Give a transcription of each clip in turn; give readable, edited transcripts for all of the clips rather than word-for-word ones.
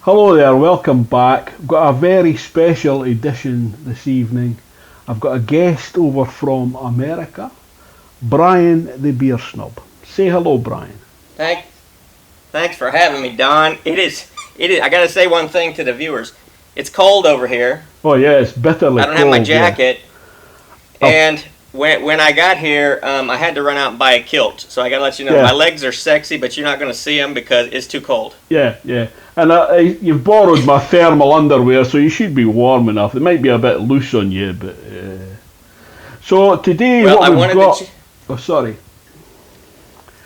Hello there, welcome back. I've got a very special edition this evening. I've got a guest over from America, Brian the Beer Snob. Say hello, Brian. Thanks for having me, Don. It is. I gotta say one thing to the viewers. It's cold over here. Oh yeah, it's bitterly cold. I don't have my jacket, and when I got here, I had to run out and buy a kilt. So I gotta let you know, my legs are sexy, but you're not gonna see them because it's too cold. Yeah. And you've borrowed my thermal underwear, so you should be warm enough. It might be a bit loose on you, but... So today what we've got... Oh, sorry.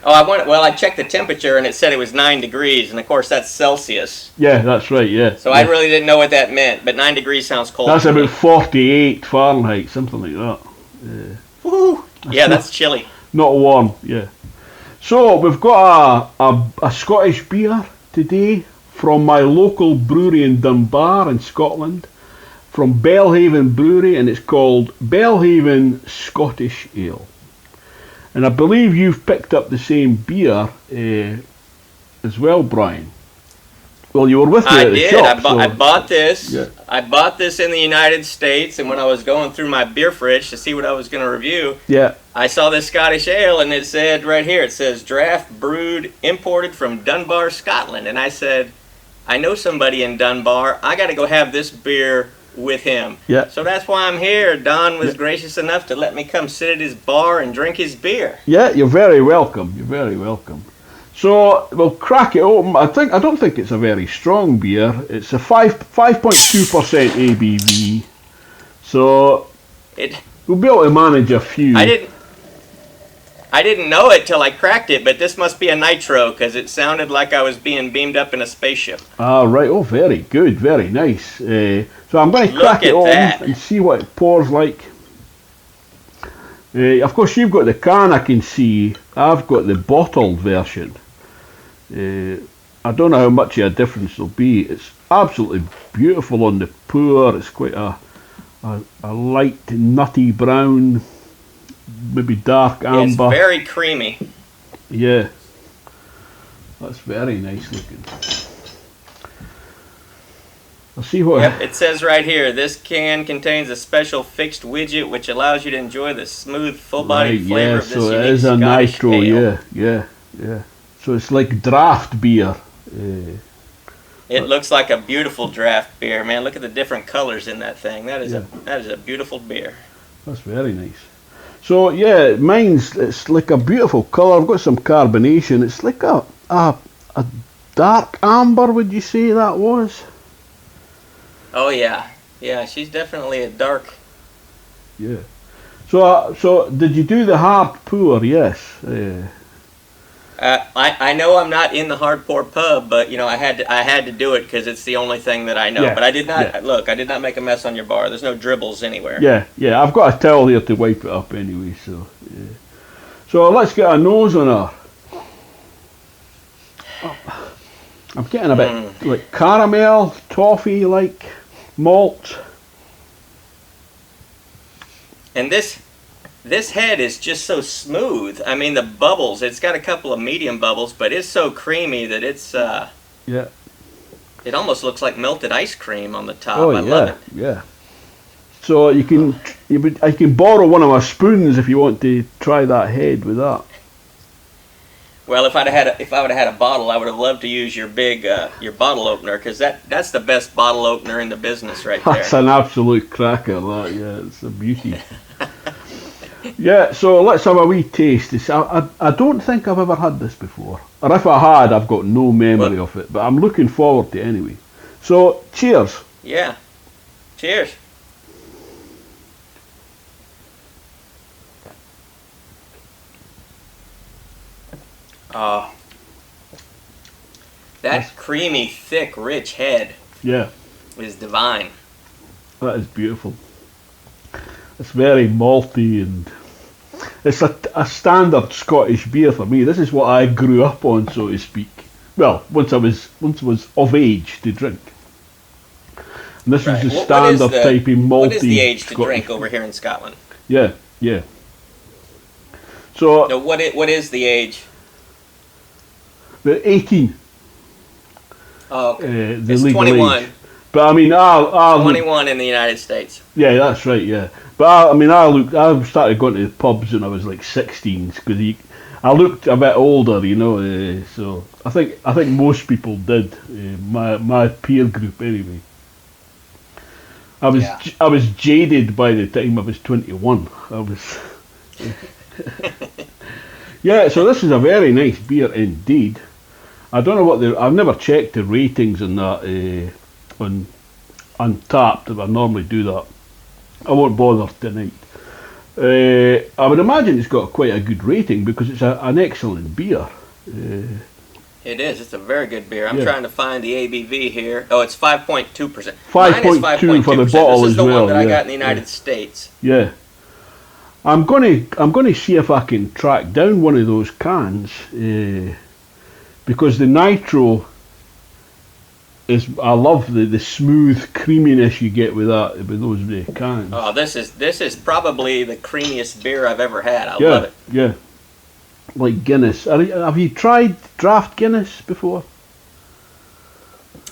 I checked the temperature and it said it was 9 degrees, and of course that's Celsius. Yeah, that's right, yeah. So I really didn't know what that meant, but 9 degrees sounds cold. That's about 48 Fahrenheit, something like that. Woo! Yeah, that's chilly. Not warm, yeah. So we've got a Scottish beer today from my local brewery in Dunbar in Scotland, from Belhaven Brewery, and it's called Belhaven Scottish Ale. And I believe you've picked up the same beer as well, Brian. Well, you were with me at the shop. I bought this. Yeah. I bought this in the United States, and when I was going through my beer fridge to see what I was going to review, I saw this Scottish ale, and it said right here, it says draft brewed, imported from Dunbar, Scotland. And I said, I know somebody in Dunbar. I got to go have this beer with him. Yeah. So that's why I'm here. Don was gracious enough to let me come sit at his bar and drink his beer. Yeah, you're very welcome. You're very welcome. So we'll crack it open. I don't think it's a very strong beer. It's a 5.2% ABV. So we'll be able to manage a few. I didn't know it till I cracked it, but this must be a Nitro because it sounded like I was being beamed up in a spaceship. Ah, right. Oh, very good. Very nice. So I'm going to crack it open and see what it pours like. Of course, you've got the can, I can see. I've got the bottled version. I don't know how much of a difference there'll be. It's absolutely beautiful on the pour. It's quite a light, nutty brown, maybe dark amber. It's very creamy. Yeah, that's very nice looking. I'll see what. Yep, it says right here, this can contains a special fixed widget which allows you to enjoy the smooth, full-bodied flavor of this unique so it is a Scottish Nitro, ale. Yeah. So it's like draft beer. It looks like a beautiful draft beer, man. Look at the different colors in that thing. That is a beautiful beer. That's very nice. So yeah, it's like a beautiful colour. I've got some carbonation. It's like a dark amber. Would you say that was? Oh yeah. She's definitely a dark. Yeah. So did you do the hard pour? Yes. I know I'm not in the hardcore pub, but I had to do it because it's the only thing that I know. Yeah, but I did not look. I did not make a mess on your bar. There's no dribbles anywhere. Yeah. I've got a towel here to wipe it up anyway. So yeah. So let's get a nose on her. I'm getting a bit like caramel, toffee, like malt. And this head is just so smooth. I mean, the bubbles, it's got a couple of medium bubbles, but it's so creamy that it's it almost looks like melted ice cream on the top. I love it. Yeah. So I can borrow one of my spoons if you want to try that head with that. Well, if I would have had a bottle, I would have loved to use your big your bottle opener because that's the best bottle opener in the business right there. That's an absolute cracker, that. Yeah, it's a beauty. Yeah, so let's have a wee taste. I don't think I've ever had this before. Or if I had, I've got no memory of it. But I'm looking forward to it anyway. So, cheers. Yeah. Cheers. That creamy, thick, rich head is divine. That is beautiful. It's very malty and it's a standard Scottish beer for me. This is what I grew up on, so to speak. Well, once I was of age to drink. And this was the standard type of malty. What is the age to Scottish drink over here in Scotland? Yeah. So no, what is the age? The 18. Oh, okay. The It's legal 21. age. But I mean, I 21 in the United States. Yeah, that's right. Yeah, but I started going to the pubs when I was like 16 because I looked a bit older, so I think most people did. My peer group anyway. I was jaded by the time I was 21. I was. Yeah, so this is a very nice beer indeed. I don't know what I've never checked the ratings on that on Untapped. I normally do that. I won't bother tonight. I would imagine it's got quite a good rating because it's an excellent beer. It is. It's a very good beer. I'm trying to find the ABV here. Oh, it's 5.2%. 5.2 for the bottle This is as the well. one that I got in the United States. Yeah. I'm gonna see if I can track down one of those cans because the Nitro I love the smooth creaminess you get with those cans. Oh, this is probably the creamiest beer I've ever had. I love it. Yeah. Like Guinness. Have you tried draft Guinness before?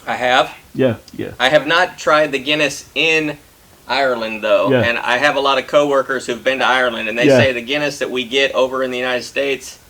I have. Yeah. I have not tried the Guinness in Ireland though, and I have a lot of coworkers who've been to Ireland, and they say the Guinness that we get over in the United States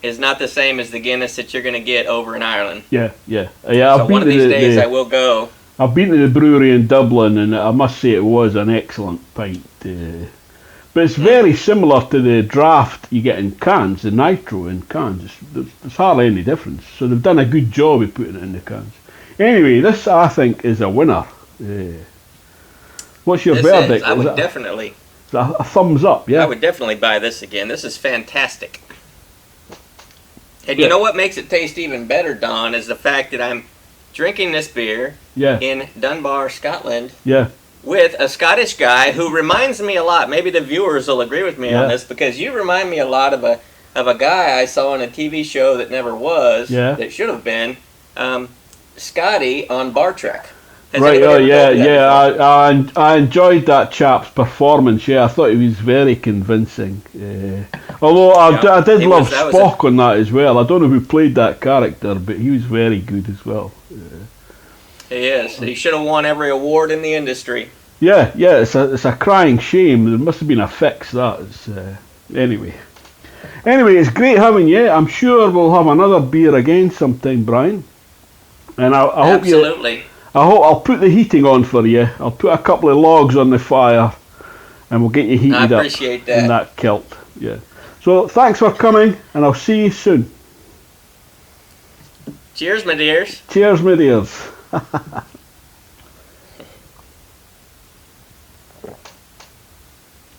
is not the same as the Guinness that you're going to get over in Ireland. Yeah. So one of these days I will go. I've been to the brewery in Dublin, and I must say it was an excellent pint. But it's very similar to the draft you get in cans, the Nitro in cans. There's hardly any difference. So they've done a good job of putting it in the cans. Anyway, this I think is a winner. What's your verdict? I would definitely. A thumbs up, yeah? I would definitely buy this again. This is fantastic. And you know what makes it taste even better, Don, is the fact that I'm drinking this beer in Dunbar, Scotland, with a Scottish guy who reminds me a lot. Maybe the viewers will agree with me on this, because you remind me a lot of a guy I saw on a TV show that never was, that should have been, Scotty on Bar Trek. Right, I enjoyed that chap's performance. I thought he was very convincing. Although I did love Spock on that as well. I don't know who played that character, but he was very good as well. He is. He should have won every award in the industry. Yeah, it's a crying shame. There must have been a fix. Anyway, it's great having you. I'm sure we'll have another beer again sometime, Brian. And I hope you. Absolutely. I'll put the heating on for you. I'll put a couple of logs on the fire, and we'll get you heated up in that kilt. Yeah. So thanks for coming, and I'll see you soon. Cheers, my dears. Cheers, my dears.